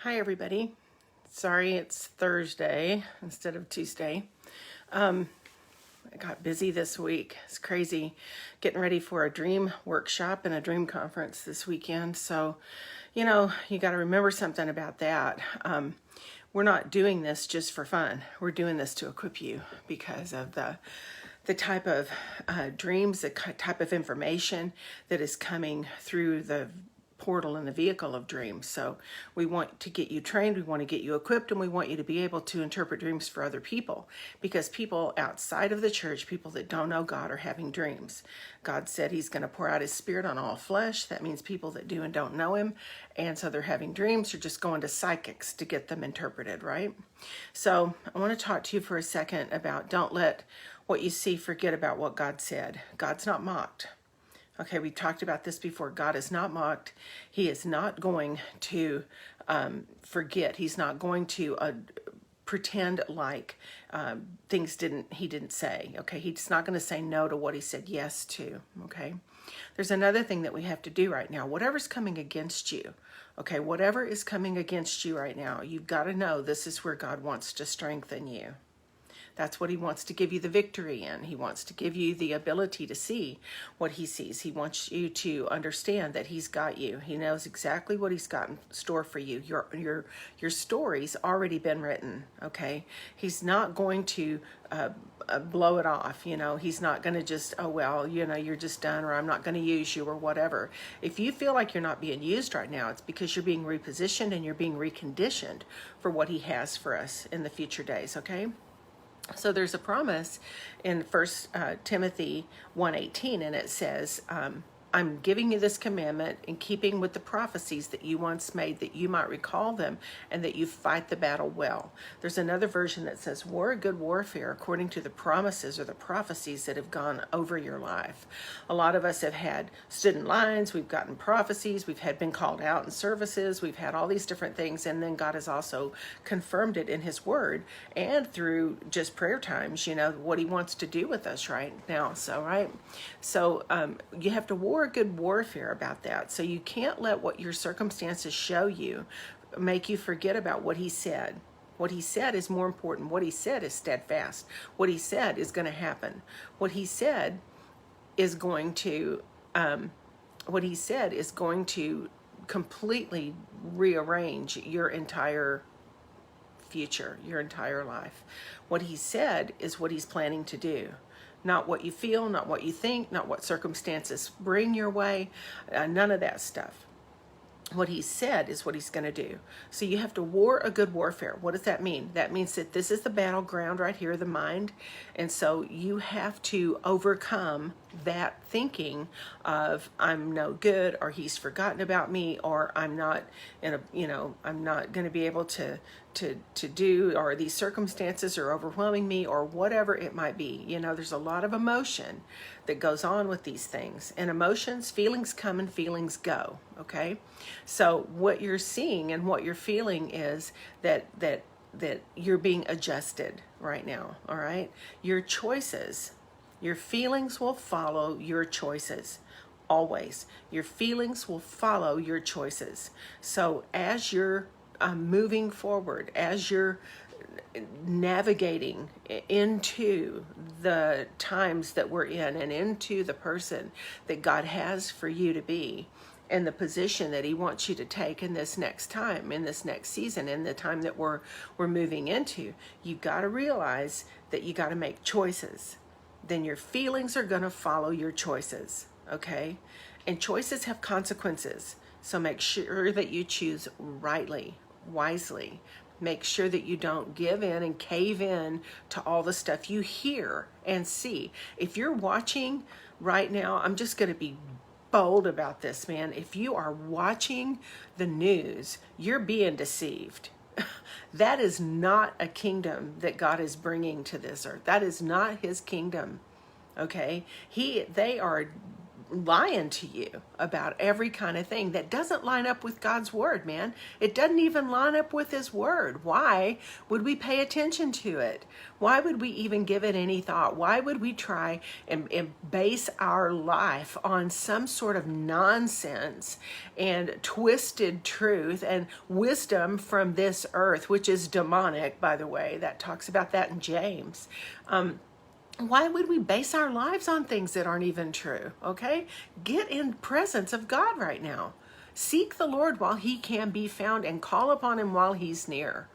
Hi, everybody. Sorry it's Thursday instead of Tuesday. I got busy this week. It's crazy getting ready for a dream workshop and a dream conference this weekend. So, you got to remember something about that. We're not doing this just for fun. We're doing this to equip you because of the type of dreams, the type of information that is coming through the portal and the vehicle of dreams. So we want to get you trained, we want to get you equipped, and we want you to be able to interpret dreams for other people, because people outside of the church, people that don't know God, are having dreams. God said he's going to pour out his spirit on all flesh. That means people that do and don't know him, and so they're having dreams. They're just going to psychics to get them interpreted, right? So I want to talk to you for a second about don't let what you see forget about what God said. God's not mocked. Okay, we talked about this before. God is not mocked. He is not going to forget. He's not going to pretend like he didn't say. Okay, he's not going to say no to what he said yes to. Okay, there's another thing that we have to do right now. Whatever's coming against you, okay, whatever is coming against you right now, you've got to know this is where God wants to strengthen you. That's what he wants to give you the victory in. He wants to give you the ability to see what he sees. He wants you to understand that he's got you. He knows exactly what he's got in store for you. Your story's already been written, okay? He's not going to blow it off, He's not going to just, oh, well, you're just done, or I'm not going to use you, or whatever. If you feel like you're not being used right now, it's because you're being repositioned and you're being reconditioned for what he has for us in the future days, okay? So there's a promise in 1 Timothy 1:18, and it says, I'm giving you this commandment in keeping with the prophecies that you once made, that you might recall them and that you fight the battle well. There's another version that says, war a good warfare according to the promises or the prophecies that have gone over your life. A lot of us have stood in lines, we've gotten prophecies, we've been called out in services, we've had all these different things, and then God has also confirmed it in his word and through just prayer times, what he wants to do with us right now. So you have to war a good warfare about that. So you can't let what your circumstances show you make you forget about what he said. What he said is more important. What he said is steadfast. What he said is going to happen. What he said is going to completely rearrange your entire future, your entire life. What he said is what he's planning to do. Not what you feel, not what you think, not what circumstances bring your way, none of that stuff. What he said is what he's going to do. So you have to war a good warfare. What does that mean? That means that this is the battleground right here, the mind. And so you have to overcome that thinking of I'm no good, or he's forgotten about me, or I'm not I'm not going to be able to do, or these circumstances are overwhelming me, or whatever it might be. There's a lot of emotion that goes on with these things, and feelings come and feelings go. Okay, so what you're seeing and what you're feeling is that you're being adjusted right now. All right, your choices, your feelings will follow your choices. Always, your feelings will follow your choices. So as you're moving forward, as you're navigating into the times that we're in and into the person that God has for you to be, and the position that he wants you to take in this next time, in this next season, in the time that we're moving into, you've got to realize that you got to make choices. Then your feelings are going to follow your choices, okay? And choices have consequences. So make sure that you choose rightly, wisely. Make sure that you don't give in and cave in to all the stuff you hear and see. If you're watching right now, I'm just going to be bold about this, man. If you are watching the news, you're being deceived. That is not a kingdom that God is bringing to this earth. That is not his kingdom. Okay? They are lying to you about every kind of thing that doesn't line up with God's word, man. It doesn't even line up with his word. Why would we pay attention to it? Why would we even give it any thought? Why would we try and base our life on some sort of nonsense and twisted truth and wisdom from this earth, which is demonic, by the way? That talks about that in James. Why would we base our lives on things that aren't even true? Okay? Get in presence of God right now. Seek the Lord while he can be found and call upon him while he's near.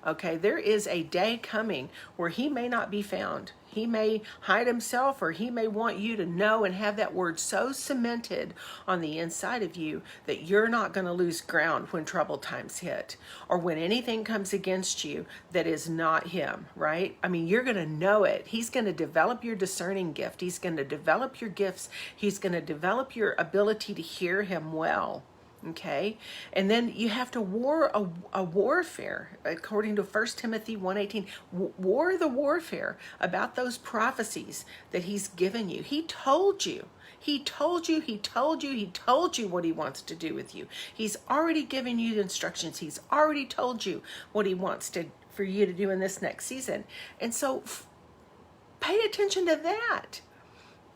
Okay? There is a day coming where he may not be found. He may hide himself, or he may want you to know and have that word so cemented on the inside of you that you're not going to lose ground when troubled times hit, or when anything comes against you that is not him, right? I mean, you're going to know it. He's going to develop your discerning gift. He's going to develop your gifts. He's going to develop your ability to hear him well. Okay, and then you have to war a warfare according to 1 Timothy 1:18. War the warfare about those prophecies that he's given you. He told you. He told you what he wants to do with you. He's already given you the instructions. He's already told you what he wants for you to do in this next season. And so pay attention to that.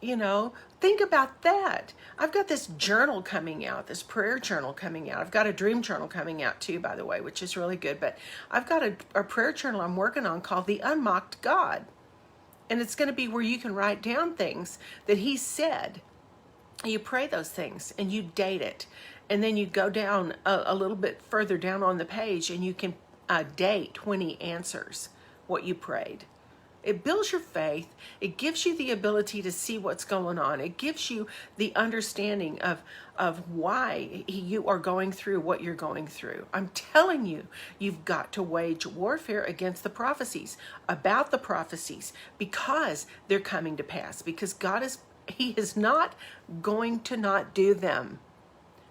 You know, think about that. I've got this journal coming out, this prayer journal coming out. I've got a dream journal coming out too, by the way, which is really good. But I've got a prayer journal I'm working on called The Unmocked God. And it's going to be where you can write down things that he said. You pray those things and you date it. And then you go down a little bit further down on the page and you can date when he answers what you prayed. It builds your faith. It gives you the ability to see what's going on. It gives you the understanding of why you are going through what you're going through. I'm telling you, you've got to wage warfare against the prophecies, about the prophecies, because they're coming to pass. Because he is not going to not do them.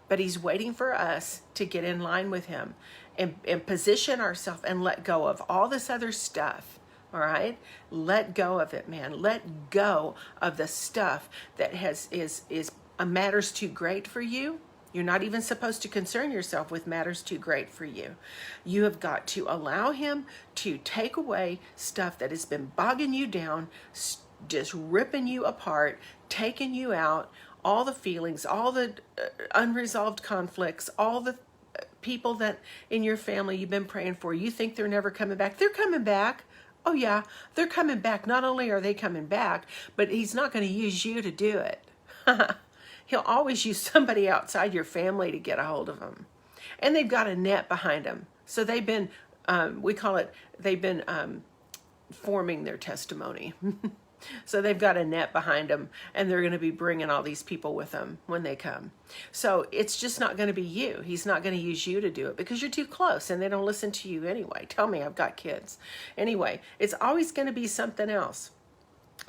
But he's waiting for us to get in line with him and position ourselves and let go of all this other stuff. All right, let go of it, man. Let go of the stuff that is matters too great for you. You're not even supposed to concern yourself with matters too great for you. You have got to allow him to take away stuff that has been bogging you down, just ripping you apart, taking you out, all the feelings, all the unresolved conflicts, all the people that in your family you've been praying for. You think they're never coming back. They're coming back. Oh yeah, they're coming back. Not only are they coming back, but he's not going to use you to do it. He'll always use somebody outside your family to get a hold of them. And they've got a net behind them. So they've been, they've been forming their testimony. So they've got a net behind them, and they're going to be bringing all these people with them when they come. So it's just not going to be you. He's not going to use you to do it because you're too close and they don't listen to you anyway. Tell me, I've got kids. Anyway, it's always going to be something else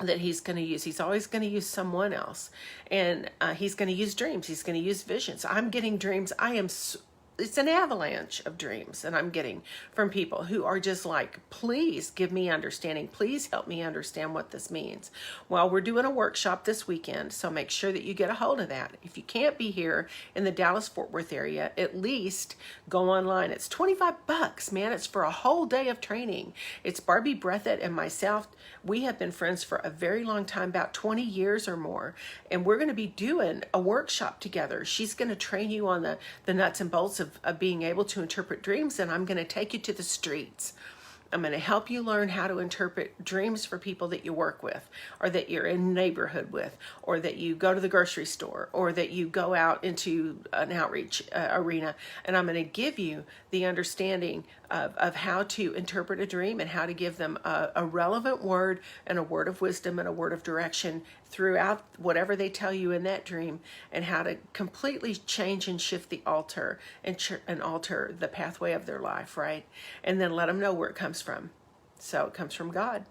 that he's going to use. He's always going to use someone else. And he's going to use dreams. He's going to use visions. I'm getting dreams. It's an avalanche of dreams that I'm getting from people who are just like, please give me understanding. Please help me understand what this means. Well, we're doing a workshop this weekend, so make sure that you get a hold of that. If you can't be here in the Dallas-Fort Worth area, at least go online. It's $25, man. It's for a whole day of training. It's Barbie Breathitt and myself. We have been friends for a very long time, about 20 years or more, and we're going to be doing a workshop together. She's going to train you on the nuts and bolts of being able to interpret dreams, and I'm going to take you to the streets. I'm going to help you learn how to interpret dreams for people that you work with, or that you're in neighborhood with, or that you go to the grocery store, or that you go out into an outreach arena. And I'm going to give you the understanding of how to interpret a dream and how to give them a relevant word and a word of wisdom and a word of direction throughout whatever they tell you in that dream, and how to completely change and shift the altar and alter the pathway of their life, right? And then let them know where it comes from. So it comes from God,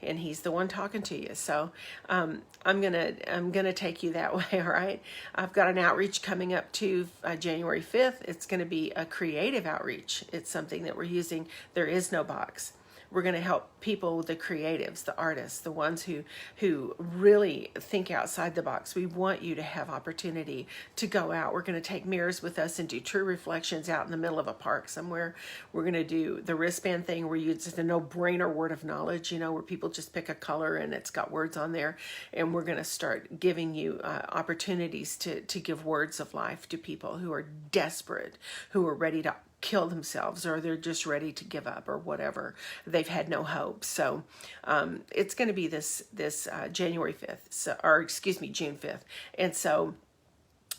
and he's the one talking to you. So I'm gonna take you that way. All right, I've got an outreach coming up to January 5th. It's going to be a creative outreach. It's something that we're using. There is no box. We're going to help people, the creatives, the artists, the ones who really think outside the box. We want you to have opportunity to go out. We're going to take mirrors with us and do true reflections out in the middle of a park somewhere. We're going to do the wristband thing where it's a no-brainer word of knowledge, where people just pick a color and it's got words on there. And we're going to start giving you opportunities to give words of life to people who are desperate, who are ready to kill themselves, or they're just ready to give up, or whatever. They've had no hope. So it's going to be this January 5th, June 5th. And so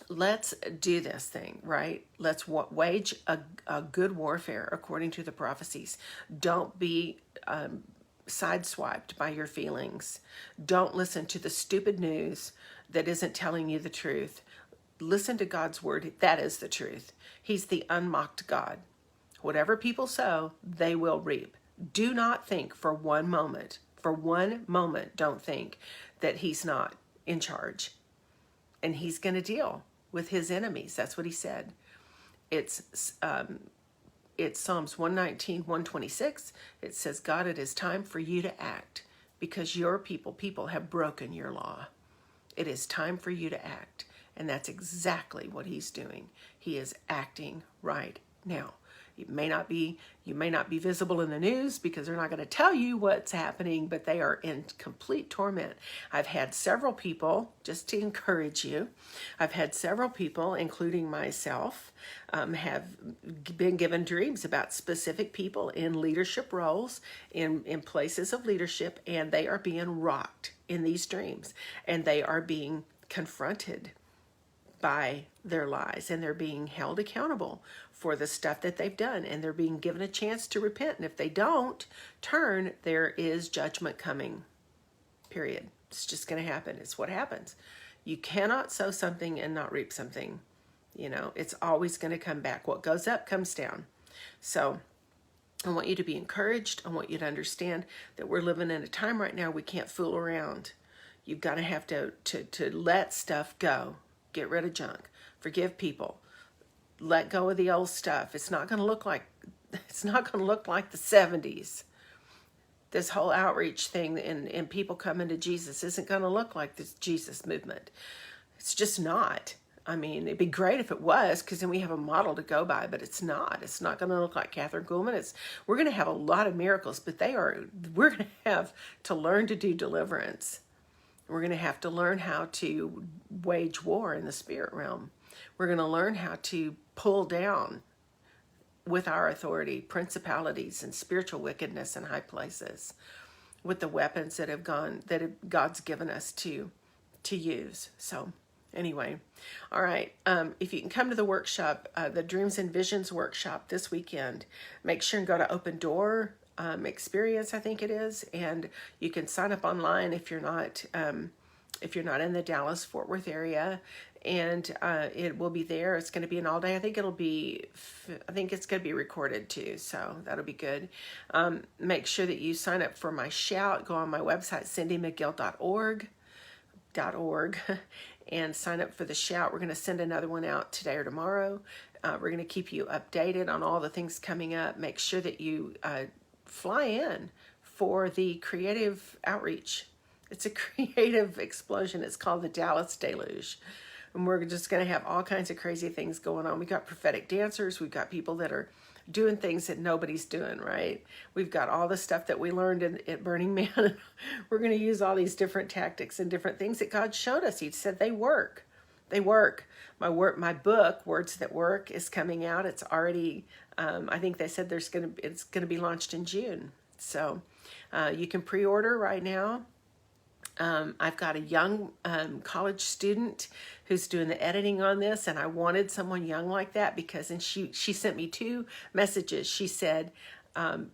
let's do this thing, right? Let's wage a good warfare according to the prophecies. Don't be sideswiped by your feelings. Don't listen to the stupid news that isn't telling you the truth. Listen to God's word. That is the truth. He's the unmocked God. Whatever people sow, they will reap. Do not think for one moment, don't think that he's not in charge. And he's going to deal with his enemies. That's what he said. It's Psalms 119, 126. It says, God, it is time for you to act because your people have broken your law. It is time for you to act. And that's exactly what he's doing. He is acting right now. You may not be visible in the news because they're not going to tell you what's happening, but they are in complete torment. I've had several people, just to encourage you, I've had several people, including myself, have been given dreams about specific people in leadership roles, in places of leadership, and they are being rocked in these dreams, and they are being confronted by their lies, and they're being held accountable for the stuff that they've done, and they're being given a chance to repent. And if they don't turn, there is judgment coming, period. It's just going to happen. It's what happens. You cannot sow something and not reap something. It's always going to come back. What goes up comes down. So I want you to be encouraged. I want you to understand that we're living in a time right now we can't fool around. You've got to have to let stuff go. Get rid of junk. Forgive people. Let go of the old stuff. It's not going to look like the 70s. This whole outreach thing and people coming to Jesus isn't going to look like this Jesus movement. It's just not. I mean, it'd be great if it was, because then we have a model to go by, but it's not. It's not going to look like Catherine Kuhlman. We're going to have a lot of miracles, but we're going to have to learn to do deliverance. We're going to have to learn how to wage war in the spirit realm. We're going to learn how to pull down with our authority principalities and spiritual wickedness in high places with the weapons that God's given us to use. So anyway, all right. If you can come to the workshop, the Dreams and Visions workshop this weekend, make sure and go to Open Door Experience, I think it is, and you can sign up online if you're not in the Dallas-Fort Worth area, and it will be there. It's going to be an all day. I think it's going to be recorded too, so that'll be good. Make sure that you sign up for my shout. Go on my website, cindymcgill.org, and sign up for the shout. We're going to send another one out today or tomorrow. We're going to keep you updated on all the things coming up. Make sure that you fly in for the creative outreach. It's a creative explosion. It's called the Dallas Deluge. And we're just going to have all kinds of crazy things going on. We got prophetic dancers. We've got people that are doing things that nobody's doing, right? We've got all the stuff that we learned at Burning Man. We're going to use all these different tactics and different things that God showed us. He said they work. They work. My book, Words That Work, is coming out. It's already, I think they said it's going to be launched in June. So you can pre-order right now. I've got a young college student who's doing the editing on this, and I wanted someone young like that because, and she sent me 2 messages. She said,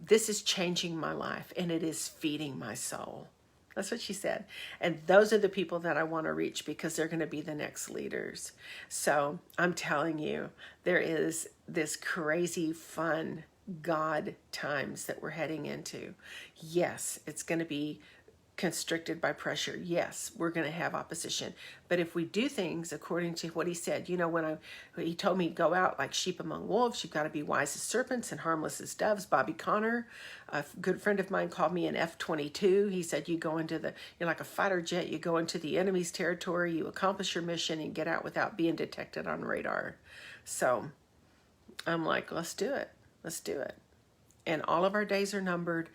this is changing my life and it is feeding my soul. That's what she said. And those are the people that I want to reach because they're going to be the next leaders. So I'm telling you, there is this crazy fun God times that we're heading into. Yes, it's going to be constricted by pressure. Yes, we're going to have opposition. But if we do things according to what he said, when he told me go out like sheep among wolves, you've got to be wise as serpents and harmless as doves. Bobby Connor, a good friend of mine, called me an F-22. He said, you're like a fighter jet. You go into the enemy's territory, you accomplish your mission and get out without being detected on radar. So I'm like, let's do it. Let's do it. And all of our days are numbered.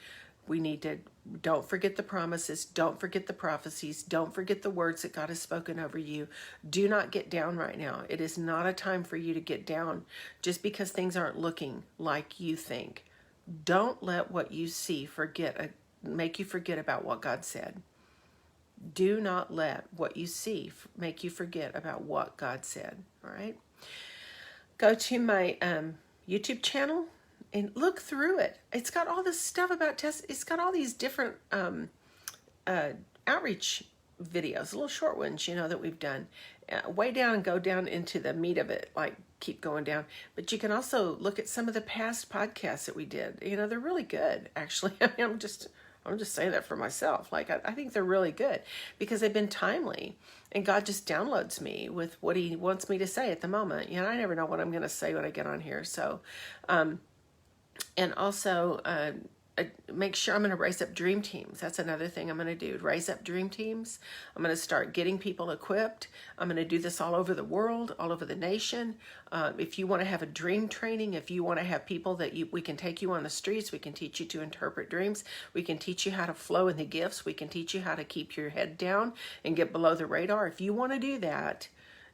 We need to, don't forget the promises. Don't forget the prophecies. Don't forget the words that God has spoken over you. Do not get down right now. It is not a time for you to get down just because things aren't looking like you think. Don't let what you see make you forget about what God said. Do not let what you see make you forget about what God said. All right? Go to my YouTube channel and look through it. It's got all this stuff about tests. It's got all these different outreach videos, little short ones, that we've done. Way down and go down into the meat of it, like keep going down. But you can also look at some of the past podcasts that we did. They're really good, actually. I'm just saying that for myself. Like, I think they're really good because they've been timely. And God just downloads me with what he wants me to say at the moment. I never know what I'm going to say when I get on here. So, and also make sure I'm going to raise up dream teams. That's another thing I'm going to do. Raise up dream teams. I'm going to start getting people equipped. I'm going to do this all over the world, all over the nation. If you want to have a dream training, if you want to have people that we can take you on the streets, we can teach you to interpret dreams. We can teach you how to flow in the gifts. We can teach you how to keep your head down and get below the radar. If you want to do that,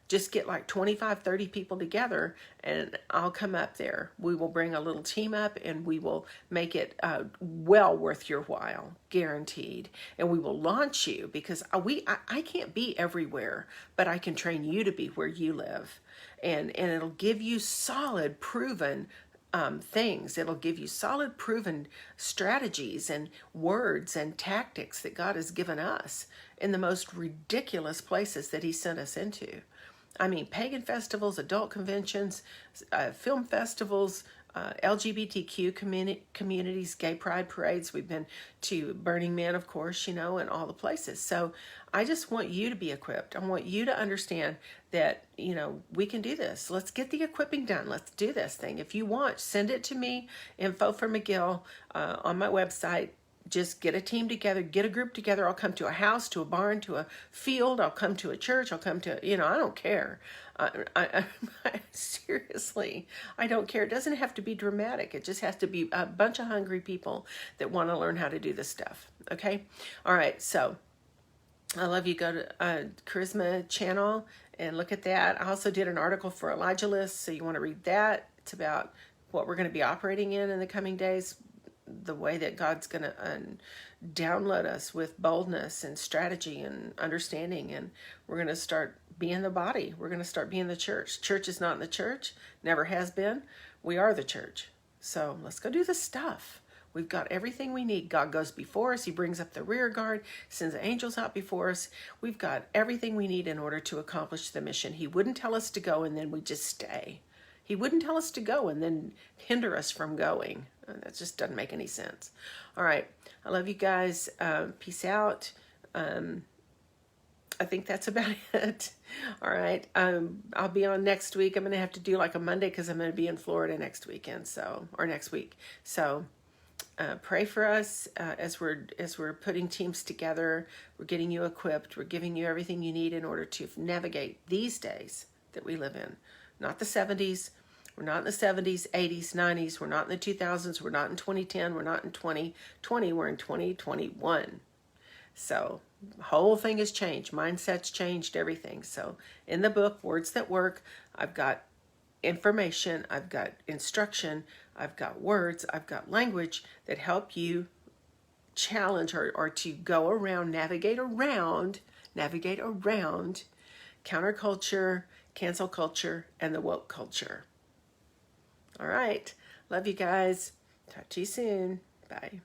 just get like 25, 30 people together and I'll come up there. We will bring a little team up and we will make it well worth your while, guaranteed. And we will launch you because I can't be everywhere, but I can train you to be where you live. And it'll give you solid, proven things. It'll give you solid, proven strategies and words and tactics that God has given us in the most ridiculous places that he sent us into. Pagan festivals, adult conventions, film festivals, LGBTQ communities, gay pride parades. We've been to Burning Man, of course, and all the places. So I just want you to be equipped. I want you to understand that, we can do this. Let's get the equipping done. Let's do this thing. If you want, send it to me, info for McGill, on my website. Just get a team together, get a group together. I'll come to a house, to a barn, to a field. I'll come to a church. I'll come to, I don't care. Seriously, I don't care. It doesn't have to be dramatic. It just has to be a bunch of hungry people that want to learn how to do this stuff. Okay? All right. So I love you. Go to Charisma channel and look at that. I also did an article for Elijah List. So you want to read that. It's about what we're going to be operating in the coming days. The way that God's going to download us with boldness and strategy and understanding. And we're going to start being the body. We're going to start being the church. Church is not in the church. Never has been. We are the church. So let's go do the stuff. We've got everything we need. God goes before us. He brings up the rear guard, sends the angels out before us. We've got everything we need in order to accomplish the mission. He wouldn't tell us to go and then we just stay. He wouldn't tell us to go and then hinder us from going. That just doesn't make any sense. All right. I love you guys. Peace out. I think that's about it. All right. I'll be on next week. I'm going to have to do like a Monday because I'm going to be in Florida next weekend. Or next week. So pray for us as we're putting teams together. We're getting you equipped. We're giving you everything you need in order to navigate these days that we live in. Not the 70s. We're not in the 70s, 80s, 90s. We're not in the 2000s. We're not in 2010. We're not in 2020. We're in 2021. So the whole thing has changed. Mindset's changed, everything. So in the book, Words That Work, I've got information. I've got instruction. I've got words. I've got language that help you challenge or to go around, navigate around counterculture, cancel culture, and the woke culture. All right. Love you guys. Talk to you soon. Bye.